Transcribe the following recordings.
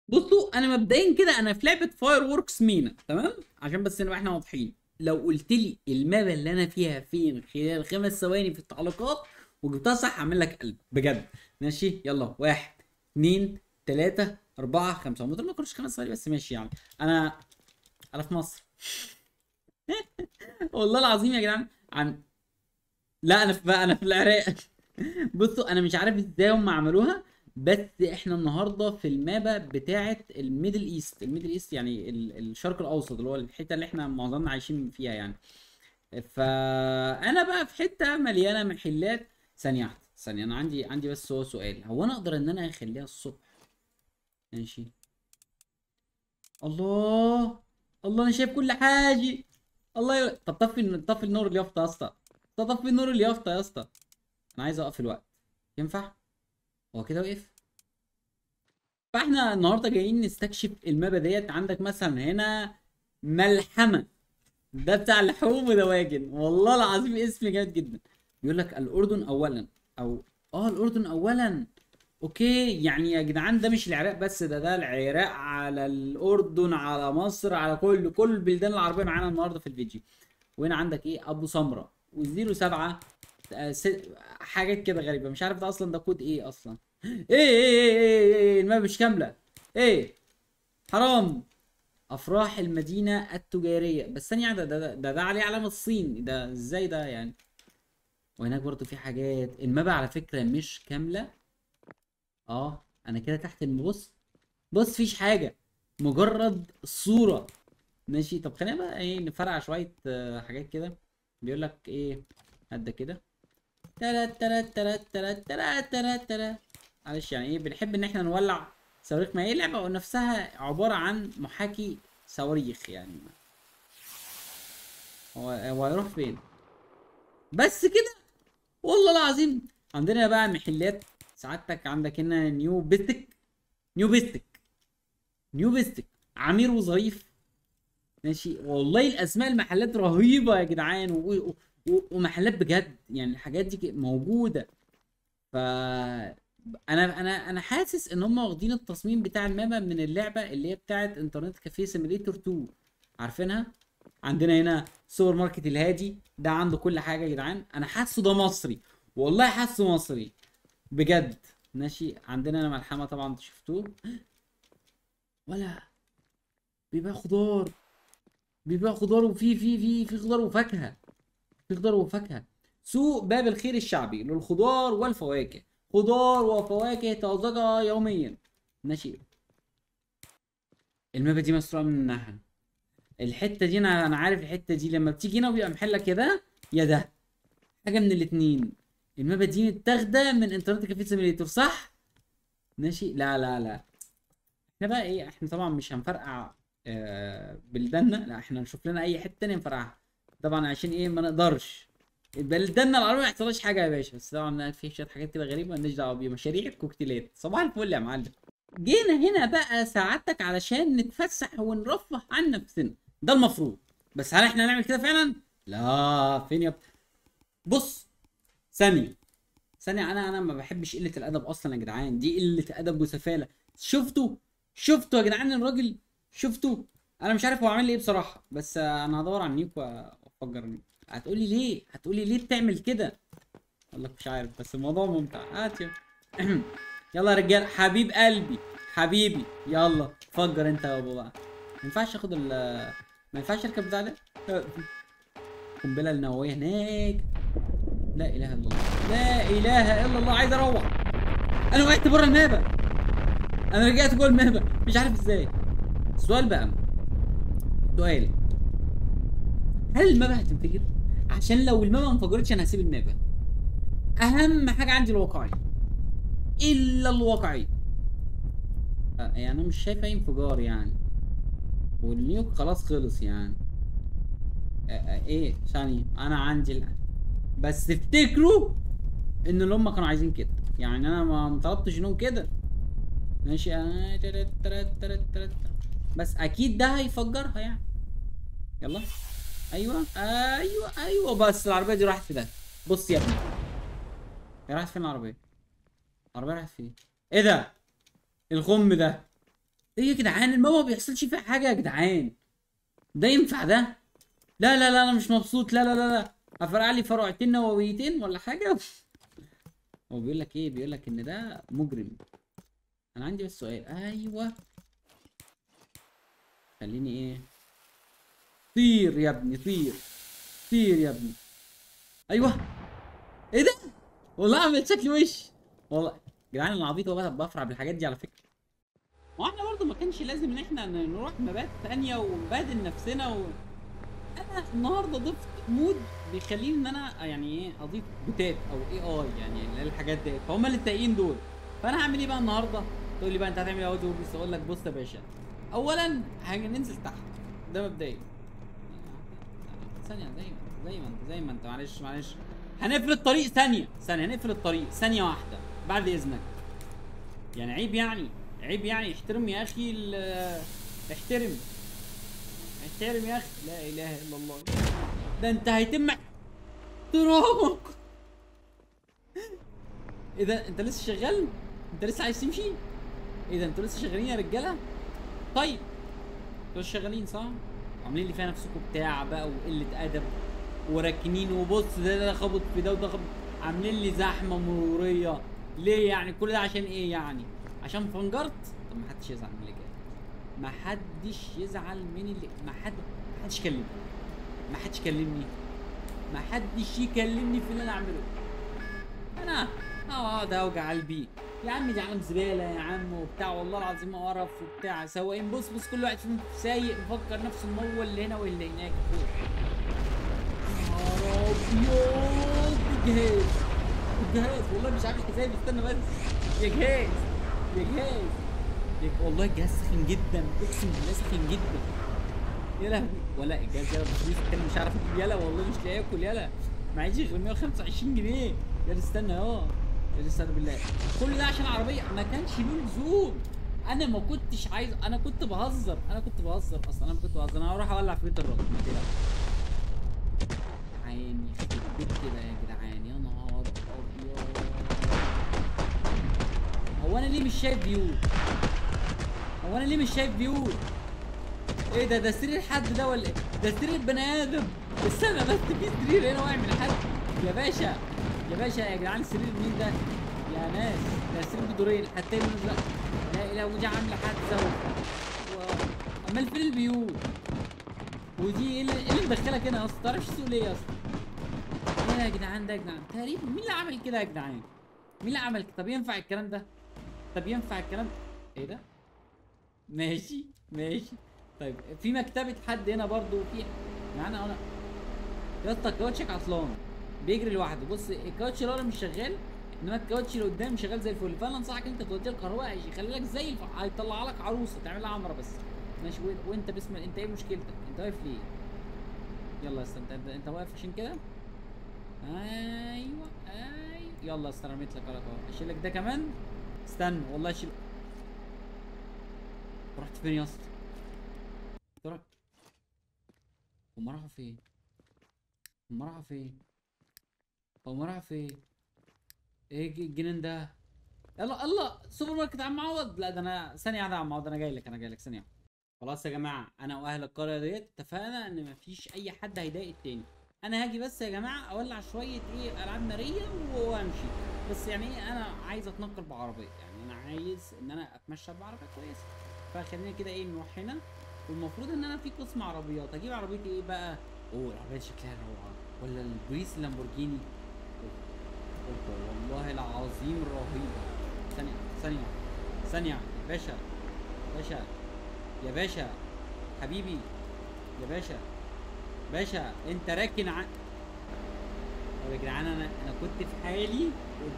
بصوا انا مبدئيا كده انا في لعبه فاير ووركس مينا، تمام؟ عشان بس نبقى احنا واضحين. لو قلت لي المابا اللي انا فيها فين خلال 5 ثواني في التعليقات وجبتها صح هعمل لك قلب بجد. ماشي يلا، 1 2 3 4 5. هم دول ما كانوش 5 ثواني بس ماشي يعني. انا انا في مصر. والله العظيم يا جدعان لا انا في العراق. بصوا انا مش عارف ازاي هم عملوها، بس احنا النهارده في المابا بتاعه الميدل ايست. الميدل ايست يعني الشرق الاوسط، اللي هو الحته اللي احنا معظمنا عايشين فيها يعني. فانا بقى في حته مليانه محلات. ثانيه واحده، ثانيه، انا عندي بس هو سؤال، هو انا اقدر ان انا اخليها الصبح؟ ماشي. الله، الله انا شايف كل حاجه. الله طب طفي النور اليافطه يا اسطى. طفي النور اليافطه يا اسطى. انا عايز اوقف الوقت. ينفع؟ هو كده وقف. فاحنا النهارده جايين نستكشف المابا ديت. عندك مثلا هنا ملحمه، ده بتاع لحوم ودواجن، والله العظيم اسم جامد جدا. بيقول لك الاردن اولا، او الاردن اولا. اوكي يعني يا جدعان ده مش العراق بس، ده العراق على الاردن على مصر على كل البلدان العربيه معانا النهارده في الفيديو. وهنا عندك ايه، ابو سمره و07 حاجات كده غريبه، مش عارف ده اصلا ده كود ايه اصلا. ايه الماب مش كامله. ايه، حرام. افراح المدينه التجاريه، بس ثانيه، ده عليه علامه الصين، ده ازاي ده يعني؟ وهناك برضو في حاجات. الماب على فكره مش كامله. انا كده تحت بص، بص فيش حاجه، مجرد الصوره. ماشي طب خلينا بقى ايه نفرع شويه حاجات كده. بيقول لك ايه، هدا كده تلات تلات تلات تلات تلات تلات تلات. معلش يعني ايه، بنحب ان احنا نولع صواريخ. ما هي اللعبة نفسها عبارة عن محاكي صواريخ يعني. هو هيروح فين؟ بس كده. والله العظيم عندنا بقى محلات. سعادتك عندك هنا نيو بيستك، نيو بيستك، نيو بيستك، عمير وظريف. ماشي والله الاسماء المحلات رهيبة يا جدعان، ومحلات بجد يعني الحاجات دي موجودة. ف انا حاسس ان هم واخدين التصميم بتاع المابا من اللعبه اللي هي بتاعت انترنت كافيه سيميليتور 2، عارفينها؟ عندنا هنا سوبر ماركت الهادي، ده عنده كل حاجه يا جدعان. انا حاسه ده مصري، والله حاسه مصري بجد. ماشي عندنا هنا ملحمه طبعا انتوا شفتوه، ولا بيبيع خضار. بيبيع خضار، وفي خضار وفاكهه. في خضار وفاكهه. سوق باب الخير الشعبي للخضار والفواكه، خضار وفواكه طازجه يوميا. ماشي. المابا دي مسروقه منها. الحته دي انا عارف الحته دي، لما بتيجي هنا وبيبقى محلك يا ده يا ده، حاجه من الاتنين. المابا دي متاخده من انترنت كافيه سيميليتور صح؟ ماشي. لا لا لا، احنا بقى ايه، احنا طبعا مش هنفرقع بلداننا، لا احنا نشوف لنا اي حته تانية نفرقعها. طبعا عشان ايه ما نقدرش بلداننا العربية ما يحصلش حاجه يا باشا. بس طبعا في شويه حاجات كده غريبه مالناش دعوه بيها. مشاريع كوكتيلات صباح الفل يا معلم. جينا هنا بقى سعادتك علشان نتفسح ونرفه عن نفسنا، ده المفروض. بس هل احنا هنعمل كده فعلا؟ لا فين يا بص، ثانية، ثانية، انا ما بحبش قلة الادب اصلا يا جدعان، دي قلة ادب وسفالة. شفتوا؟ شفتوا يا جدعان الراجل؟ شفتوا؟ انا مش عارف هو عامل ايه بصراحة، بس انا هدور على النيك وافجر النيك. هتقولي ليه؟ هتقولي ليه بتعمل كده؟ اقول لك مش عارف، بس الموضوع ممتع. هات يلا. يلا يا رجال، حبيب قلبي، حبيبي يلا فجر انت يا ابو بقى. ما ينفعش اخد ما ينفعش اركب بتاع ده. القنبله النوويه هناك. لا اله الا الله، لا اله الا الله، عايز اروح. انا وقعت بره المابا، انا رجعت جوه المابا مش عارف ازاي. السؤال بقى، سؤال، هل المابا هتنفجر؟ عشان لو المابا ما انفجرتش انا هسيب المابا. اهم حاجه عندي الواقعيه، الا الواقعيه. يعني انا مش شايف اي انفجار يعني، والنيوك خلاص خلص يعني. ايه ثانية، انا عندي بس تفتكروا ان اللي هم كانوا عايزين كده يعني؟ انا ما طلبتش انهم كده. ماشي بس اكيد ده هيفجرها يعني. يلا. ايوه ايوه ايوه، بس العربية دي راحت في ده. بص يا ابني، هي راحت فين العربية؟ العربية راحت فين؟ ايه ده؟ الخم ده ايه يا جدعان الماما ما بيحصلش فيها حاجه يا جدعان؟ ده ينفع ده؟ لا لا لا انا مش مبسوط، لا لا لا لا. هفرقع لي فروعتين نوويتين ولا حاجه. هو بيقول لك ايه؟ بيقول لك ان ده مجرم. انا عندي بس سؤال. ايوه خليني ايه، طير يا ابني طير، طير يا ابني. ايوه. ايه ده؟ والله عملت شكل وش. والله يا جدعان انا عبيط والله، بفرح بالحاجات دي على فكره. واحنا برضه ما كانش لازم ان احنا نروح مبات تانية ونبهدل نفسنا انا النهارده ضفت مود بيخليني ان انا يعني ايه اضيف بوتات او اي يعني اللي هي الحاجات ديت، فهم اللي التاقيين دول. فانا هعمل ايه بقى النهارده؟ تقول لي بقى انت هتعمل ايه يا واد بس اقول لك بص يا باشا. اولا هننزل تحت، ده مبدئيا. ثانية زي ما انت معلش معلش. هنقفل الطريق ثانية، هنقفل الطريق ثانية واحدة بعد إذنك. يعني عيب يعني، عيب يعني، احترم يا أخي احترم، احترم يا أخي. لا إله إلا الله. ده أنت هيتم احترامك. إيه ده؟ أنت لسه شغال؟ أنت لسه عايز تمشي؟ إيه ده أنتوا لسه شغالين يا رجالة؟ طيب انتوا لسه شغالين صح؟ عاملين لي فيها نفسكم بتاع بقى وقلة أدب وراكنين، وبص ده خبط في ده وده خبط، عاملين لي زحمه مروريه. ليه يعني كل ده عشان ايه يعني؟ عشان فنجرت؟ طب ما حدش يزعل من اللي جاي، ما حدش يزعل من اللي ما حدش يكلمني، ما حدش يكلمني، ما حدش يكلمني في اللي انا اعمله. انا اقعد اوجع قلبي يا عم، دي عالم زباله يا عم وبتاع، والله العظيم قرف وبتاع سواقين. بص بص كل واحد فيهم سايق مفكر نفسه ان هو اللي هنا واللي هناك فوق. نهار ابيض. الجهاز، الجهاز والله مش عامل حسابي، استنى بس. يا جهاز، يا جهاز، والله الجهاز سخن جدا، اقسم بالله سخن جدا. يا لهوي. ولا الجهاز يلا بفلوس التاني مش عارف اجيب، يلا والله مش لاقي اكل، يلا معيش غير 125 جنيه. يلا استنى يلا استنى بالله. كل ده عشان عربيه ما كانش له لزوم. انا ما كنتش عايز، انا كنت بهزر، اصلا انا كنت بهزر. انا هروح اولع في بيت الراجل ما تقلقش. عيني بيت كده يا جدعان، يا نهار ابيض. هو انا ليه مش شايف بيوت؟ هو انا ليه مش شايف بيوت؟ ايه ده؟ ده سرير حد ده ولا ايه؟ ده سرير بني ادم. استنى بس، في سرير هنا واقع من حد. يا باشا يا باشا يا جدعان، سرير مين ده؟ يا ناس ده سرير بدورين حتى لا لا اله، ودي عامله حادثه امال فين البيوت؟ ودي ايه اللي مدخلك هنا يا اسطى؟ تعرفش تسوق ليه يا اسطى؟ ايه يا جدعان ده يا جدعان؟ تقريبا مين اللي عمل كده يا جدعان؟ مين اللي عمل كده؟ طب ينفع الكلام ده؟ طب ينفع الكلام؟ ايه ده؟ ماشي ماشي. طيب في مكتبة حد هنا برضو في معانا انا. يا اسطى الكاوتشك عطلان بيجري لوحده. بص الكاوتش اللي ورا مش شغال، انما الكاوتش اللي قدام شغال زي الفل. فانا انصحك انت توديه الكهرباء هيخلي لك زي هيطلع لك عروسه تعملها عمره بس. ماشي. وانت بسم الله، انت ايه مشكلتك؟ انت واقف ليه؟ يلا يا اسطى انت واقف عشان كده؟ ايوه ايوه. يلا يا اسطى رميت لك اهو، اشيل لك ده كمان. استنى والله اشيل. رحت فين يا اسطى؟ ترى هم راحوا فين؟ هم راحوا فين؟ هم راحوا فين؟ ايه الجنان ده؟ يلا الله سوبر ماركت عم عوض. لا ده انا ثانية واحدة يا عم عوض، انا جاي لك، انا جاي لك ثانية واحدة. خلاص يا جماعة انا واهل القرية ديت اتفقنا ان مفيش اي حد هيضايق التاني. انا هاجي بس يا جماعة اولع شوية ايه العاب نارية وامشي. بس يعني ايه انا عايز اتنقل بعربية، يعني انا عايز ان انا اتمشى بعربية كويسة. فخلينا كده ايه نروح هنا. والمفروض ان انا في قسم عربيات، اجيب عربيتي ايه بقى؟ اوه العربية شكلها روعة، ولا البريس اللامبورجيني. اوبا والله العظيم رهيبة. ثانية ثانية ثانية. باشا باشا يا باشا حبيبي يا باشا، باشا انت راكن طب يا جدعان انا كنت في حالي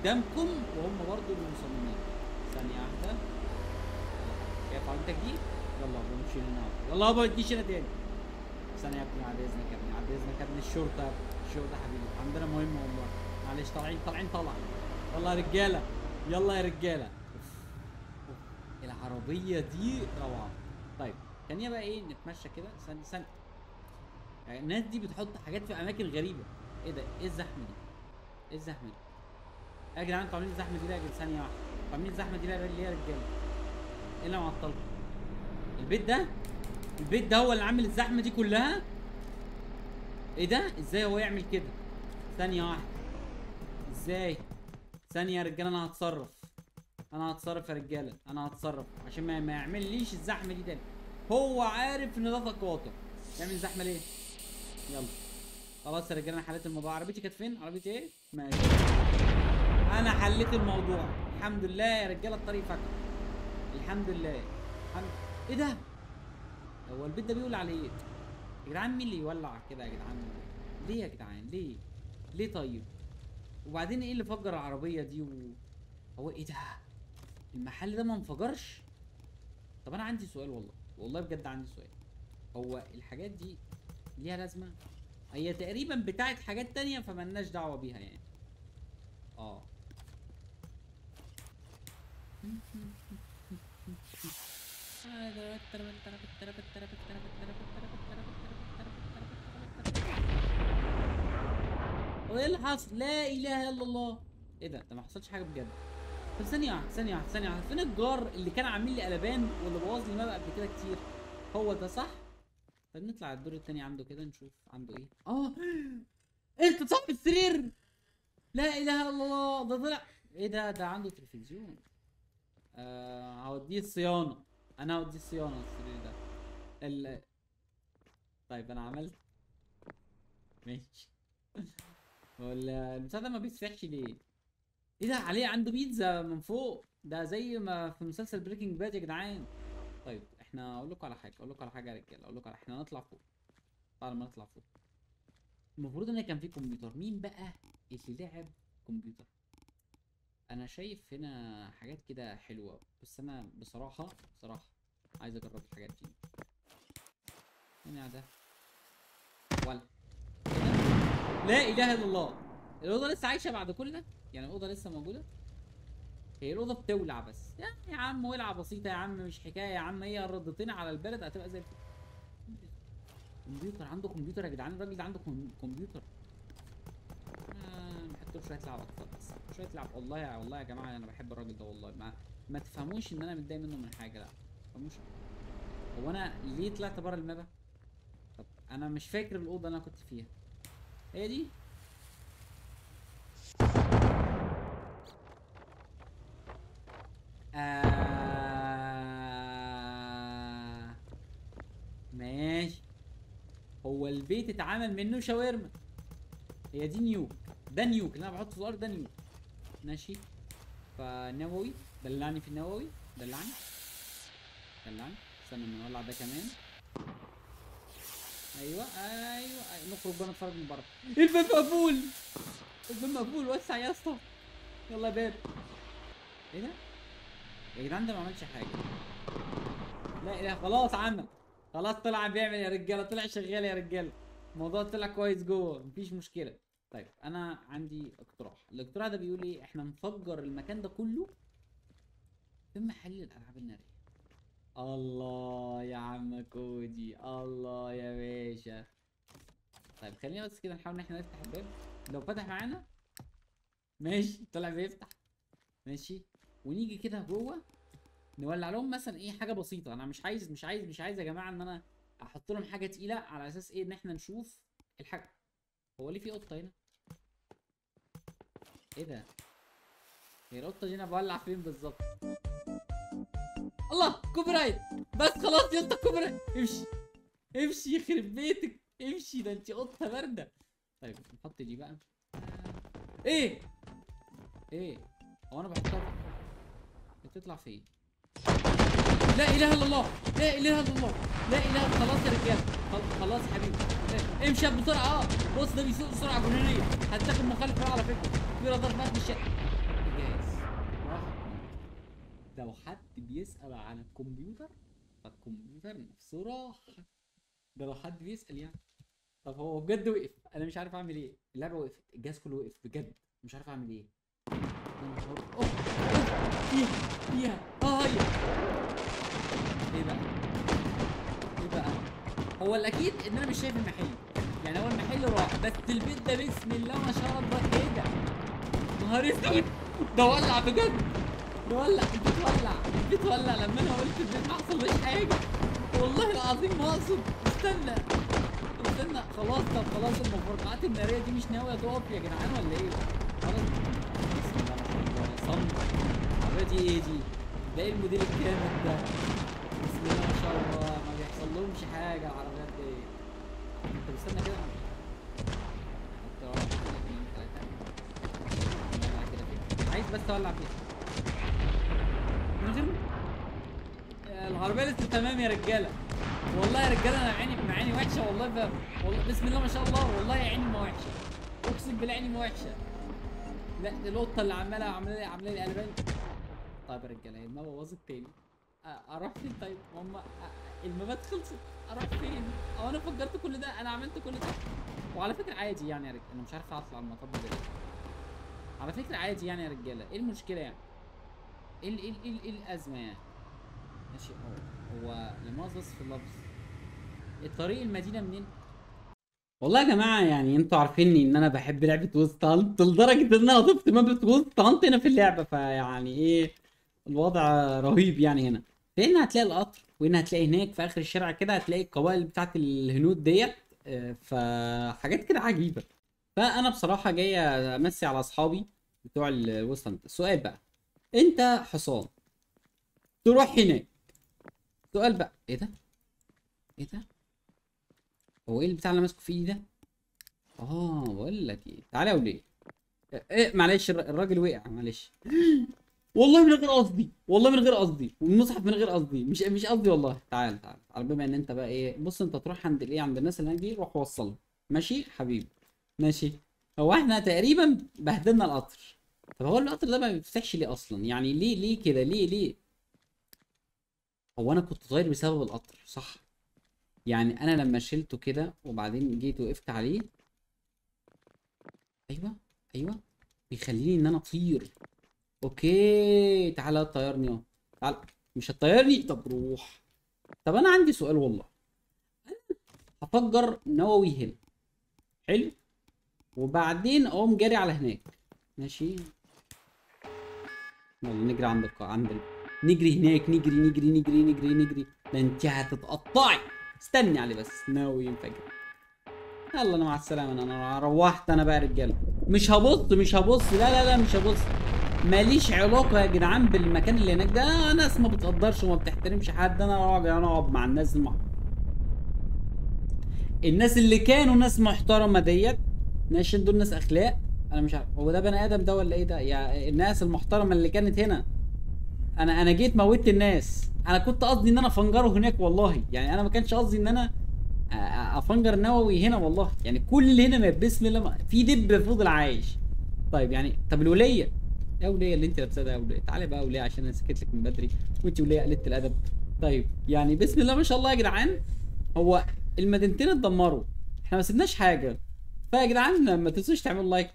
قدامكم وهم برضو اللي مصممين. ثانية واحدة. شايف عربيتك دي؟ يلا بنمشي هنا. يلا يابا ما تجيش هنا تاني. ثانية يا ابني بعد اذنك يا ابني، بعد اذنك يا ابني. الشرطة، الشرطة حبيبي عندنا مهمة والله. معلش طالعين طالعة. يلا يا رجالة، يلا يا رجالة. اوف اوف العربية دي روعة. طيب ثانية بقى ايه نتمشى كده. ثانية يعني الناس دي بتحط حاجات في اماكن غريبة. ايه ده؟ ايه الزحمة دي؟ ايه الزحمة دي؟ يا جدعان انتوا عاملين الزحمة دي ليه يا جدعان؟ ثانية واحدة. انتوا عاملين الزحمة دي ليه يا رجالة؟ ايه اللي معطلكم؟ البيت ده، البيت ده هو اللي عامل الزحمه دي كلها. ايه ده؟ ازاي هو يعمل كده؟ ثانيه واحده، ازاي؟ ثانيه يا رجاله، انا هتصرف، انا هتصرف يا رجاله، انا هتصرف عشان ما يعمليش الزحمه دي تاني. هو عارف ان ده تقاطع، يعمل زحمه ليه؟ يلا خلاص يا رجاله، انا حليت الموضوع. عربيتي كانت فين؟ عربيتي ايه؟ ماشي، انا حليت الموضوع الحمد لله يا رجاله. الطريق فك الحمد لله. الحمد. ايه ده؟ هو البيت ده بيقول على ايه يا جدعان؟ مين اللي يولع كده يا جدعان؟ ليه يا جدعان؟ ليه؟ ليه طيب؟ وبعدين ايه اللي فجر العربيه دي هو ايه ده؟ المحل ده ما انفجرش؟ طب انا عندي سؤال، والله والله بجد عندي سؤال. هو الحاجات دي ليها لازمه؟ هي تقريبا بتاعت حاجات تانية فملناش دعوه بيها يعني. اه وايه اللي حصل؟ لا اله الا الله. ايه ده ما حصلش حاجه بجد. طب ثانيه واحده، ثانيه واحده، ثانيه واحده، فين الجار اللي كان عامل لي قلبان واللي بوظ لي الماب قبل كده كتير؟ هو ده صح؟ طب نطلع الدور التاني عنده كده نشوف عنده ايه. انت صاحب السرير؟ لا اله الا الله، ده طلع ايه ده؟ ده عنده تلفزيون. هوديه الصيانه، انا هوديه الصيانه السرير ده. ال... طيب انا عملت ماشي. هو البتاع ده ما بيسرحش ليه؟ ايه ده؟ عليه عنده بيتزا من فوق، ده زي ما في مسلسل بريكنج باد يا جدعان. طيب احنا اقول لكم على حاجه، اقول لكم على حاجه يا رجاله، اقول لكم على احنا نطلع فوق. بعد ما نطلع فوق المفروض ان كان في كمبيوتر. مين بقى اللي لعب كمبيوتر؟ انا شايف هنا حاجات كده حلوه، بس انا بصراحه عايز اجرب الحاجات دي. هنا ده ولا إيه ده؟ لا اله الا الله. الاوضه لسه عايشه بعد كل ده؟ يعني الاوضه لسه موجوده؟ هي الاوضه بتولع بس يا عم، ولعه بسيطه يا عم، مش حكايه يا عم، هي ردتين على البلد هتبقى زي الفل. كمبيوتر، عنده كمبيوتر يا جدعان، الراجل ده عنده كمبيوتر. نحط له شويه لعب اكتر بس، شويه لعب. والله والله يا جماعه انا بحب الراجل ده والله. ما تفهموش ان انا متضايق منه من حاجه، لا ما تفهموش. هو انا ليه طلعت بره المابا؟ طب انا مش فاكر الاوضه اللي انا كنت فيها. هي دي؟ ماشي. هو البيت اتعمل منه شاورما. هي دي نيوك، ده نيوك اللي انا بحطه في الارض، ده نيوك. ماشي. فنووي، دلعني في النووي، دلعني دلعني. استنى نولع ده كمان. ايوه ايوه، نخرج بقى نتفرج من بره. الباب مقفول، الباب مقفول، وسع يا اسطى. يلا يا باب. ايه ده؟ يا جدعان ده ما عملش حاجه. لا اله، خلاص عمل، خلاص طلع بيعمل يا رجاله، طلع شغال يا رجاله. الموضوع طلع كويس جوه، مفيش مشكله. طيب انا عندي اقتراح. الاقتراح ده بيقول ايه؟ احنا نفجر المكان ده كله في محل الالعاب الناريه. الله يا عم كودي، الله يا باشا. طيب خلينا بس كده نحاول ان احنا نفتح الباب. لو فتح معانا ماشي، طلع بيفتح ماشي. ونيجي كده جوه نولع لهم مثلا ايه حاجه بسيطه. انا مش عايز يا جماعه ان انا احط لهم حاجه تقيله، على اساس ايه؟ ان احنا نشوف الحاجه. هو ليه في قطه هنا؟ ايه ده؟ هي القطه دي انا بولع فين بالظبط؟ الله، كوبي رايت. بس خلاص يا اسطى، كوبي رايت. امشي امشي يخرب بيتك، امشي، ده انت قطه بارده. طيب نحط دي بقى. ايه ايه؟ هو انا بحطها بتطلع فين؟ لا اله الا الله، لا اله الا الله، لا اله. خلاص يا رجاله، خلاص يا حبيبي. امشي بسرعه. بص ده بيسوق بسرعه جنونيه، هتاخد مخالف على فكره. في رادار بقى في الشارع. جاهز. لو حد بيسأل عن الكمبيوتر فالكمبيوتر نفسه راح. ده لو حد بيسأل يعني. طب هو بجد وقف، انا مش عارف اعمل ايه. اللعبه وقفت، الجهاز كله وقف بجد، مش عارف اعمل ايه. اوه فيها فيها هي. ايه بقى؟ ايه بقى؟ هو الاكيد ان انا مش شايف المحل، يعني هو المحل راح بس البيت ده بسم الله ما شاء الله. ايه ده؟ نهار اسود، ده ولع بجد، ده ولع، البيت ولع، البيت ولع. لما انا قلت البيت ما حصلش حاجه. العظيم ما اقصد. استنى استنى خلاص. طب خلاص المفرقعات الناريه دي مش ناويه تقف يا جدعان ولا ايه؟ خلاص. بسم الله ما شاء الله يا صمت. العربيه دي ايه دي؟ ده ايه الموديل الجامد ده؟ بسم الله ما شاء الله. ما بيحصل لهمش حاجه العربيات دي. طب استنى كده. حط واحد اتنين تلاته. نولع كده فيها. عايز بس اولع فيها من غير العربيه لسه تمام يا رجاله. والله يا رجاله انا عيني وحشه والله والله بسم الله ما شاء الله. والله عيني ما وحشه. اقسم بالله عيني ما وحشه. لا دي القطه اللي عامله لي قلبان. طيب يا رجاله المابا باظت تاني. اروح فين طيب؟ المابات خلصت. اروح فين؟ او انا فجرت كل ده؟ انا عملت كل ده. وعلى فكره عادي يعني يا رجاله. انا مش عارف اطلع المطب ده ليه. على فكره عادي يعني يا رجاله. ايه المشكله يعني؟ ايه الازمه يعني؟ ماشي. هو لمؤاخذة بس في اللفظ. الطريق المدينة منين؟ والله يا جماعة يعني انتوا عارفيني ان انا بحب لعبة ويست هانت لدرجة ان انا ضفت مابة ويست هانت هنا في اللعبة. فيعني ايه الوضع رهيب يعني هنا. فهنا هتلاقي القطر، وهنا هتلاقي هناك في اخر الشارع كده هتلاقي القبائل بتاعت الهنود ديت. فحاجات كده عجيبة. فانا بصراحة جاي امسي على اصحابي بتوع الويست هانت. السؤال بقى، انت حصان تروح هناك. سؤال بقى، ايه ده؟ ايه ده؟ هو ايه البتاع اللي ماسكه في ايدي ده؟ بقول لك ايه، تعالى يا وليه. ايه معلش الراجل وقع معلش. والله من غير قصدي، والله من غير قصدي، والمصحف من غير قصدي، مش قصدي والله. تعال تعال تعال. بما ان انت بقى ايه، بص انت تروح عند الايه، عند الناس اللي هناك دي، روح وصلهم. ماشي حبيبي. ماشي. هو احنا تقريبا بهدلنا القطر. طب هو القطر ده ما بيفتحش ليه اصلا؟ يعني ليه كده؟ ليه؟ هو انا كنت طاير بسبب القطر صح؟ يعني انا لما شلته كده وبعدين جيت وقفت عليه. ايوه ايوه. بيخليني ان انا اطير. اوكي تعالى طيرني اهو. تعالى. مش هتطيرني؟ طب روح. طب انا عندي سؤال والله. هفجر نووي هنا. حلو. وبعدين اقوم جاري على هناك. ماشي. يلا نجري نجري هناك. نجري. ده انت هتتقطعي. استني علي بس. ناوي ينفجر. يلا انا مع السلامه. انا روحت انا بقى يا رجاله. مش هبص. لا مش هبص. ماليش علاقه يا جدعان بالمكان اللي هناك ده. ناس ما بتقدرش وما بتحترمش حد. انا اقعد مع الناس اللي كانوا ناس محترمه ديت. ماشي دول ناس اخلاق. انا مش عارف هو ده بني ادم ده ولا ايه ده؟ يا الناس المحترمه اللي كانت هنا. انا جيت موتت الناس. انا كنت قصدي ان انا افنجره هناك والله. يعني انا ما كانش قصدي ان انا افنجر نووي هنا والله. يعني كل اللي هنا بسم الله في دب فضل عايش. طيب يعني طب الوليه. يا وليه اللي انت لابساه ده يا وليه. تعالي بقى يا وليه عشان انا سكت لك من بدري. وانت وليه قلت الادب. طيب يعني بسم الله ما شاء الله يا جدعان. هو المدينتين اتدمروا. احنا ما سيبناش حاجه. فيا جدعان ما تنسوش تعملوا لايك.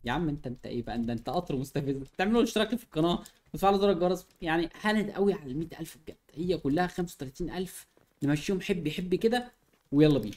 يا عم انت ايه بقى؟ انت قطر مستفز. تعملوا اشتراك في القناه وتفعلوا زر الجرس. يعني حاند قوي على ال 100,000 بجد. هي كلها 35,000. نمشيهم حبي كده. ويلا بينا.